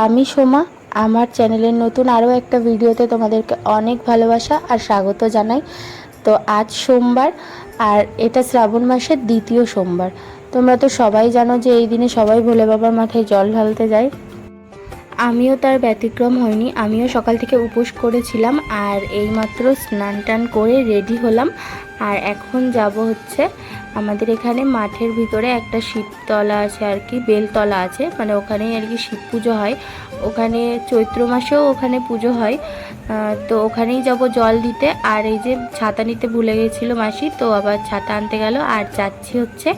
আমি সোমা। আমার চ্যানেলের নতুন আরও একটা ভিডিওতে তোমাদেরকে অনেক ভালোবাসা আর স্বাগত জানাই। তো আজ সোমবার, আর এটা শ্রাবণ মাসের দ্বিতীয় সোমবার। তোমরা তো সবাই জানো যে এই দিনে সবাই ভোলে বাবার মাথায় জল ঢালতে যায়। আমিও তার ব্যতিক্রম হয়নি, আমিও সকাল থেকে উপোস করেছিলাম আর এইমাত্র স্নান টান করে রেডি হলাম। আর এখন যাব হচ্ছে আমাদের এখানে মাঠের ভিতরে একটা শিবতলা আছে আর কি, বেলতলা আছে, মানে ওখানেই আর কি শিব পুজো হয়। ওখানে চৈত্র মাসেও ওখানে পুজো হয়। তো ওখানেই যাব জল দিতে। আর এই যে ছাতা নিতে ভুলে গেছিলো মাসি, তো আবার ছাতা আনতে গেল। আর যাচ্ছি হচ্ছে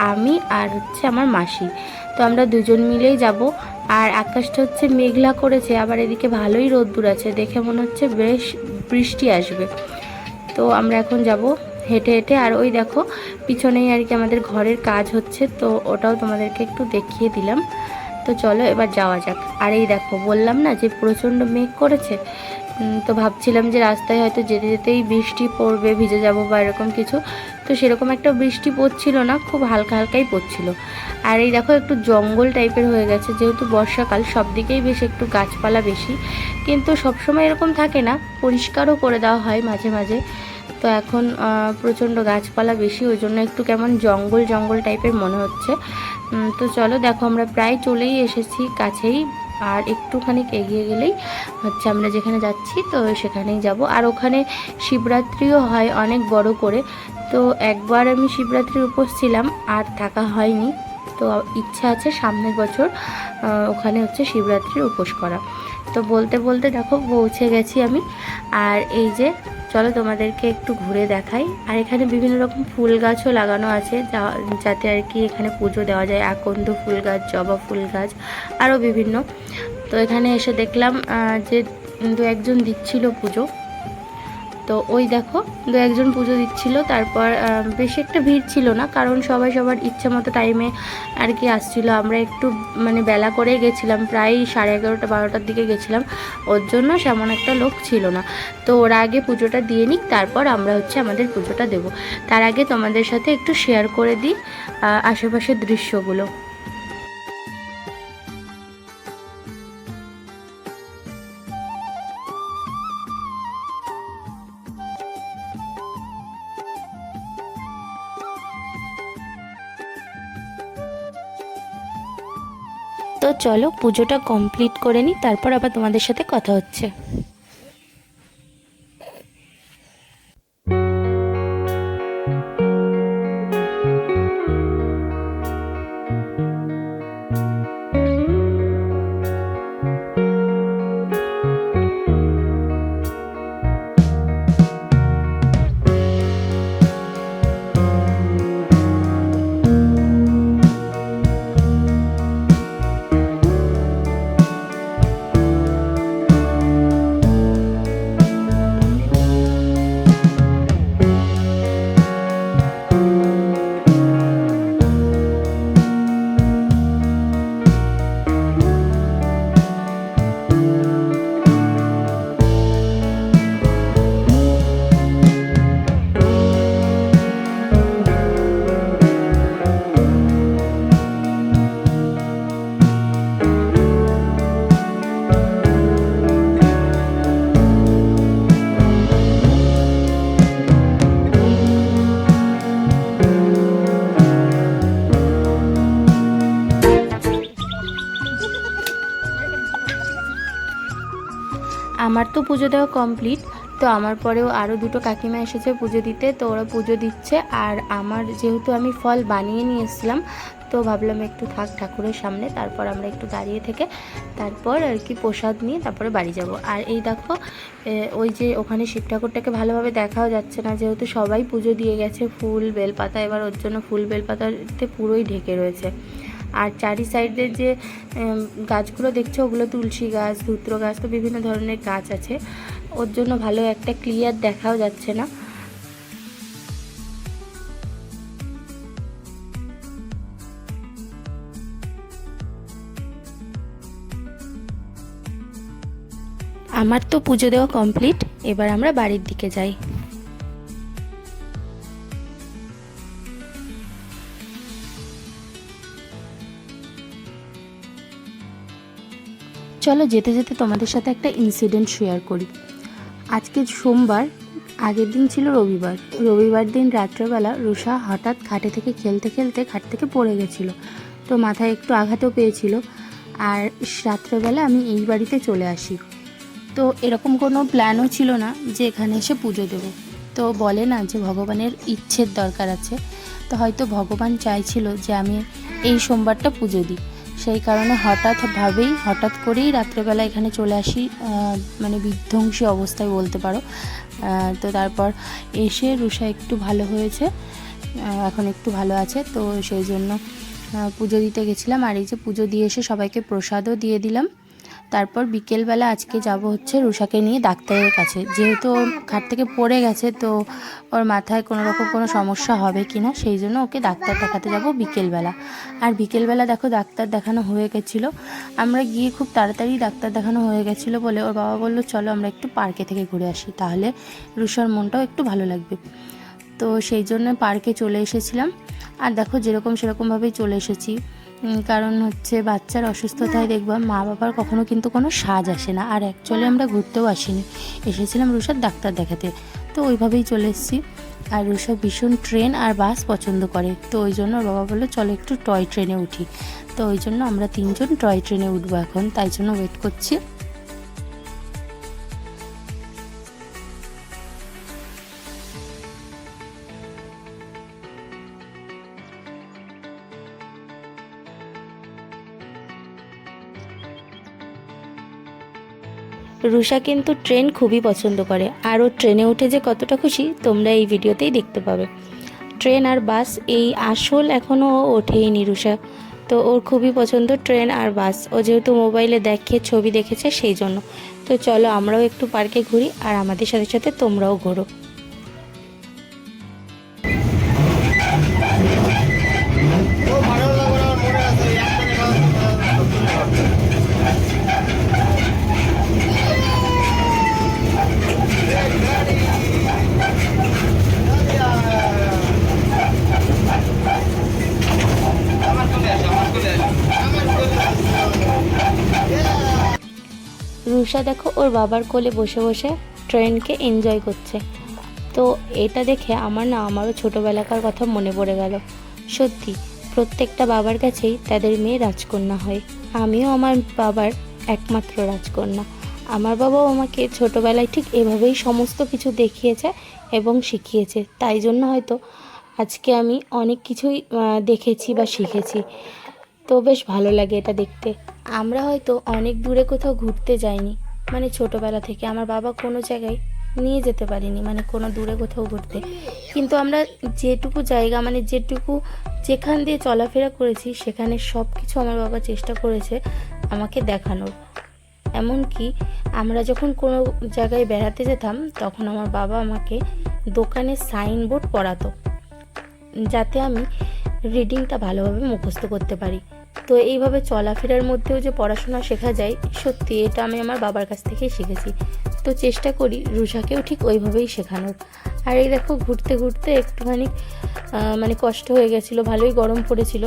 আমি আর হচ্ছে আমার মাসি, তো আমরা দুজন মিলেই যাব। আর আকাশটা হচ্ছে মেঘলা করেছে, আবার এদিকে ভালোই রোদ্দুর আছে, দেখে মনে হচ্ছে বেশ বৃষ্টি আসবে। তো আমরা এখন যাব হেঁটে হেঁটে। আর ওই দেখো পিছনেই আর কি আমাদের ঘরের কাজ হচ্ছে, তো ওটাও তোমাদেরকে একটু দেখিয়ে দিলাম। তো চলো এবার যাওয়া যাক। আর এই দেখো বললাম না যে প্রচণ্ড মেঘ করেছে, তো ভাবছিলাম যে রাস্তায় হয়তো যেতে যেতেই বৃষ্টি পড়বে, ভিজে যাব বা এরকম কিছু। তো সেরকম একটা বৃষ্টি পড়ছিল না, খুব হালকা হালকাই পড়ছিল। আর এই দেখো একটু জঙ্গল টাইপের হয়ে গেছে, যেহেতু বর্ষাকাল সব দিকেই বেশ একটু গাছপালা বেশি, কিন্তু সবসময় এরকম থাকে না, পরিষ্কারও করে দেওয়া হয় মাঝে মাঝে। তো এখন প্রচণ্ড গাছপালা বেশি, ওই জন্য একটু কেমন জঙ্গল জঙ্গল টাইপের মনে হচ্ছে। তো চলো দেখো আমরা প্রায় চলেই এসেছি কাছেই, আর একটুখানি এগিয়ে গেলেই হচ্ছে আমরা যেখানে যাচ্ছি, তো সেখানেই যাব। আর ওখানে শিবরাত্রিও হয় অনেক বড় করে। তো একবার আমি শিবরাত্রির উপোস ছিলাম, আর থাকা হয়নি। তো ইচ্ছা আছে সামনের বছর ওখানে হচ্ছে শিবরাত্রির উপোস করা। তো বলতে বলতে দেখো পৌঁছে গেছি আমি। আর এই যে চলো তোমাদেরকে একটু ঘুরে দেখাই। আর এখানে বিভিন্ন রকম ফুল গাছও লাগানো আছে, যাতে আর কি এখানে পুজো দেওয়া যায়। আকন্দ ফুল গাছ, জবা ফুল গাছ, আরও বিভিন্ন। তো এখানে এসে দেখলাম যে দু একজন দিচ্ছিল পুজো। তো ওই দেখো দু একজন পুজো দিচ্ছিল। তারপর বেশি একটা ভিড় ছিল না, কারণ সবাই সবার ইচ্ছা মতো টাইমে আর কি আসছিল। আমরা একটু মানে বেলা করে গেছিলাম, প্রায় 11:30-12টার দিকে গেছিলাম, ওর জন্য সেমন একটা লোক ছিল না। তো ওরা আগে পুজোটা দিয়ে নিক, তারপর আমরা হচ্ছে আমাদের পুজোটা দেব। তার আগে তোমাদের সাথে একটু শেয়ার করে দিই আশেপাশের দৃশ্যগুলো। তো চলো পুজোটা কমপ্লিট করে নিই, তারপর আবার তোমাদের সাথে কথা হচ্ছে। আমার তো পুজো দেওয়া কমপ্লিট। তো আমার পরেও আরও দুটো কাকিমা এসেছে পুজো দিতে, তো ওরা পুজো দিচ্ছে। আর আমার যেহেতু আমি ফল বানিয়ে নিয়ে এসেছিলাম, তো ভাবলাম একটু থাক ঠাকুরের সামনে, তারপর আমরা একটু দাঁড়িয়ে থেকে তারপর আর কি প্রসাদ নিয়ে তারপরে বাড়ি যাব। আর এই দেখো ওই যে ওখানে শিব ঠাকুরটাকে ভালোভাবে দেখাও যাচ্ছে না, যেহেতু সবাই পুজো দিয়ে গেছে ফুল বেলপাতা, এবার ওর জন্য ফুল বেলপাতাতে পুরোই ঢেকে রয়েছে। আর চারি সাইডে যে গাছগুলো দেখছো ওগুলো তুলসী গাছ, ধুত্র গাছ, তো বিভিন্ন ধরনের গাছ আছে, ওর জন্য ভালো একটা ক্লিয়ার দেখাও যাচ্ছে না। আমার তো পুজো দেওয়া কমপ্লিট, এবার আমরা বাড়ির দিকে যাই। চলো যেতে যেতে তোমাদের সাথে একটা ইনসিডেন্ট শেয়ার করি। আজকে সোমবার, আগের দিন ছিল রবিবার। রবিবার দিন রাত্রেবেলা রুষা হঠাৎ খাটে থেকে খেলতে খেলতে খাট থেকে পড়ে গেছিলো, তো মাথায় একটু আঘাতও পেয়েছিল। আর রাত্রেবেলা আমি এই বাড়িতে চলে আসি, তো এরকম কোনো প্ল্যানও ছিল না যে এখানে এসে পুজো দেবো। তো বলে না যে ভগবানের ইচ্ছের দরকার আছে, তো হয়তো ভগবান চাইছিল যে আমি এই সোমবারটা পুজো দিই, সেই কারণে হঠাৎ করেই রাত্রেবেলা এখানে চলে আসি, মানে বিধ্বংসী অবস্থায় বলতে পারো। তো তারপর এসে রুষা একটু ভালো হয়েছে, এখন একটু ভালো আছে, তো সেই জন্য পুজো দিতে গেছিলাম। আর এই যে পুজো দিয়ে এসে সবাইকে প্রসাদও দিয়ে দিলাম। তারপর বিকেলবেলা আজকে যাব হচ্ছে রুষাকে নিয়ে ডাক্তারের কাছে, যেহেতু ওর খাট থেকে পড়ে গেছে, তো ওর মাথায় কোনো রকম কোনো সমস্যা হবে কি না, সেই জন্য ওকে ডাক্তার দেখাতে যাব বিকেলবেলা। আর বিকেলবেলা দেখো ডাক্তার দেখানো হয়ে গেছিলো, আমরা গিয়ে খুব তাড়াতাড়ি ডাক্তার দেখানো হয়ে গেছিলো বলে ওর বাবা বললো চলো আমরা একটু পার্কে থেকে ঘুরে আসি, তাহলে রুষার মনটাও একটু ভালো লাগবে। তো সেই জন্য পার্কে চলে এসেছিলাম। আর দেখো যেরকম সেরকমভাবেই চলে এসেছি, কারণ হচ্ছে বাচ্চার অসুস্থতায় দেখবা মা বাবার কখনো কিন্তু কোনো সাজ আসে না। আর অ্যাকচুয়ালি আমরা ঘুরতেও আসিনি, এসেছিলাম রুষার ডাক্তার দেখাতে, তো ওইভাবেই চলে এসেছি। আর রুষা ভীষণ ট্রেন আর বাস পছন্দ করে, তো ওই জন্য ওর বাবা বললো চলো একটু টয় ট্রেনে উঠি। তো ওই জন্য আমরা 3 জন টয় ট্রেনে উঠবো এখন, তাই জন্য ওয়েট করছি। রুষা কিন্তু ট্রেন খুবই পছন্দ করে, আর ও ট্রেনে উঠে যে কতটা খুশি তোমরা এই ভিডিওতেই দেখতে পাবে। ট্রেন আর বাস এই আসল এখনও ওঠেইনি রুষা, তো ওর খুবই পছন্দ ট্রেন আর বাস। ও যেহেতু মোবাইলে দেখে ছবি দেখেছে সেই জন্য। তো চলো আমরাও একটু পার্কে ঘুরি, আর আমাদের সাথে সাথে তোমরাও ঘোরো। রুষা দেখো ওর বাবার কোলে বসে বসে ট্রেনকে এনজয় করছে। তো এটা দেখে আমারও ছোটোবেলাকার কথা মনে পড়ে গেল। সত্যি প্রত্যেকটা বাবার কাছেই তাদের মেয়ে রাজকন্যা হয়, আমিও আমার বাবার একমাত্র রাজকন্যা। আমার বাবাও আমাকে ছোটোবেলায় ঠিক এভাবেই সমস্ত কিছু দেখিয়েছে এবং শিখিয়েছে, তাই জন্য হয়তো আজকে আমি অনেক কিছুই দেখেছি বা শিখেছি। তো বেশ ভালো লাগে এটা দেখতে। আমরা হয়তো অনেক দূরে কোথাও ঘুরতে যাইনি, মানে ছোটোবেলা থেকে আমার বাবা কোনো জায়গায় নিয়ে যেতে পারিনি, মানে কোনো দূরে কোথাও ঘুরতে, কিন্তু আমরা যেটুকু জায়গা মানে যেখান দিয়ে চলাফেরা করেছি সেখানে সব কিছু আমার বাবা চেষ্টা করেছে আমাকে দেখানোর। এমনকি আমরা যখন কোনো জায়গায় বেড়াতে যেতাম তখন আমার বাবা আমাকে দোকানে সাইনবোর্ড পড়াতো, যাতে আমি রিডিংটা ভালোভাবে মুখস্থ করতে পারি। তো এইভাবে চলাফেরার মধ্যেও যে পড়াশোনা শেখা যায়, সত্যি এটা আমি আমার বাবার কাছ থেকেই শিখেছি। তো চেষ্টা করি রুষাকেও ঠিক ওইভাবেই শেখানোর। আর এই দেখো ঘুরতে ঘুরতে একটুখানি মানে কষ্ট হয়ে গেছিলো, ভালোই গরম পড়েছিল,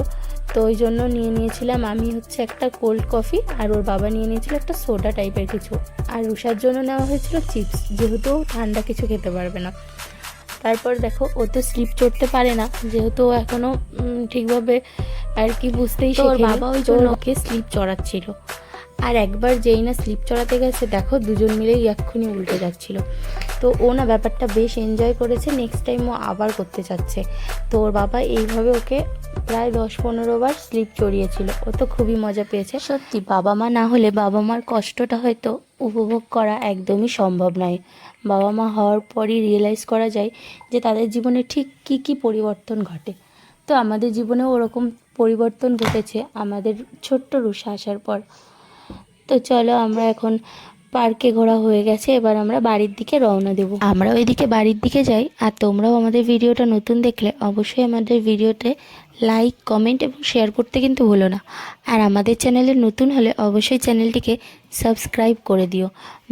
তো ওই জন্য নিয়েছিলাম আমি হচ্ছে একটা কোল্ড কফি, আর ওর বাবা নিয়েছিল একটা সোডা টাইপের কিছু, আর রুষার জন্য নেওয়া হয়েছিল চিপস, যেহেতু ঠান্ডা কিছু খেতে পারবে না। তারপর দেখো ও তো স্লিপ চড়তে পারে না, যেহেতু এখনও ঠিকভাবে আর কি বুঝতেই শেখেনি, বাবা ওই জন্য ওকে স্লিপ চড়াচ্ছিল। আর একবার যেই না স্লিপ চড়াতে গেছে দেখো দুজন মিলেই এক্ষুনি উল্টে যাচ্ছিল। তো ও না ব্যাপারটা বেশ এনজয় করেছে, নেক্সট টাইম ও আবার করতে চাচ্ছে। তো ওর বাবা এইভাবে ওকে প্রায় 10-15 বার স্লিপ চড়িয়েছিল, ও তো খুবই মজা পেয়েছে। সত্যি বাবা মা না হলে বাবা মার কষ্টটা হয়তো উপভোগ করা একদমই সম্ভব নয়। বাবা মা হওয়ার পরই রিয়েলাইজ করা যায় যে তাদের জীবনে ঠিক কী পরিবর্তন ঘটে। তো আমাদের জীবনেও ওরকম পরিবর্তন ঘটেছে আমাদের ছোট্ট রুষা আসার পর। তো চলো আমরা এখন পার্কে ঘোরা হয়ে গেছে, এবার আমরা বাড়ির দিকে রওনা দেব। আমরা ওইদিকে বাড়ির দিকে যাই, আর তোমরাও আমাদের ভিডিওটা নতুন দেখলে অবশ্যই আমাদের ভিডিওতে লাইক, কমেন্ট এবং শেয়ার করতে কিন্তু ভুলো না। আর আমাদের চ্যানেলে নতুন হলে অবশ্যই চ্যানেলটিকে সাবস্ক্রাইব করে দিও।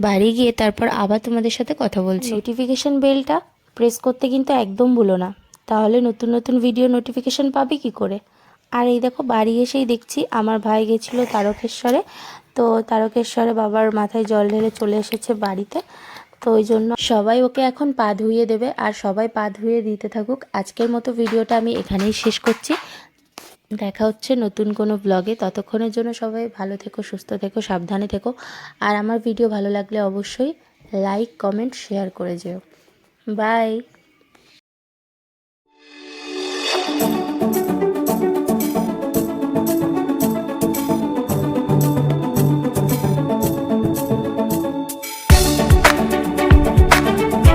বাড়ি গিয়ে তারপর আবার তোমাদের সাথে কথা বলছি। নোটিফিকেশান বেলটা প্রেস করতে কিন্তু একদম ভুলো না, তাহলে নতুন নতুন ভিডিও নোটিফিকেশান পাবে কি করে। আর এই দেখো বাড়ি এসেই দেখছি আমার ভাই গেছিলো তারকেশ্বরে, তো তারকেশ্বরে বাবার মাথায় জল ঢেলে চলে এসেছে বাড়িতে। তো ওই জন্য সবাই ওকে এখন পা ধুইয়ে দেবে, আর সবাই পা ধুইয়ে দিতে থাকুক। আজকের মতো ভিডিওটা আমি এখানেই শেষ করছি। দেখা হচ্ছে নতুন কোনো ব্লগে। ততক্ষণের জন্য সবাই ভালো থেকো, সুস্থ থেকো, সাবধানে থেকো। আর আমার ভিডিও ভালো লাগলে অবশ্যই লাইক, কমেন্ট, শেয়ার করে যেও। বাই।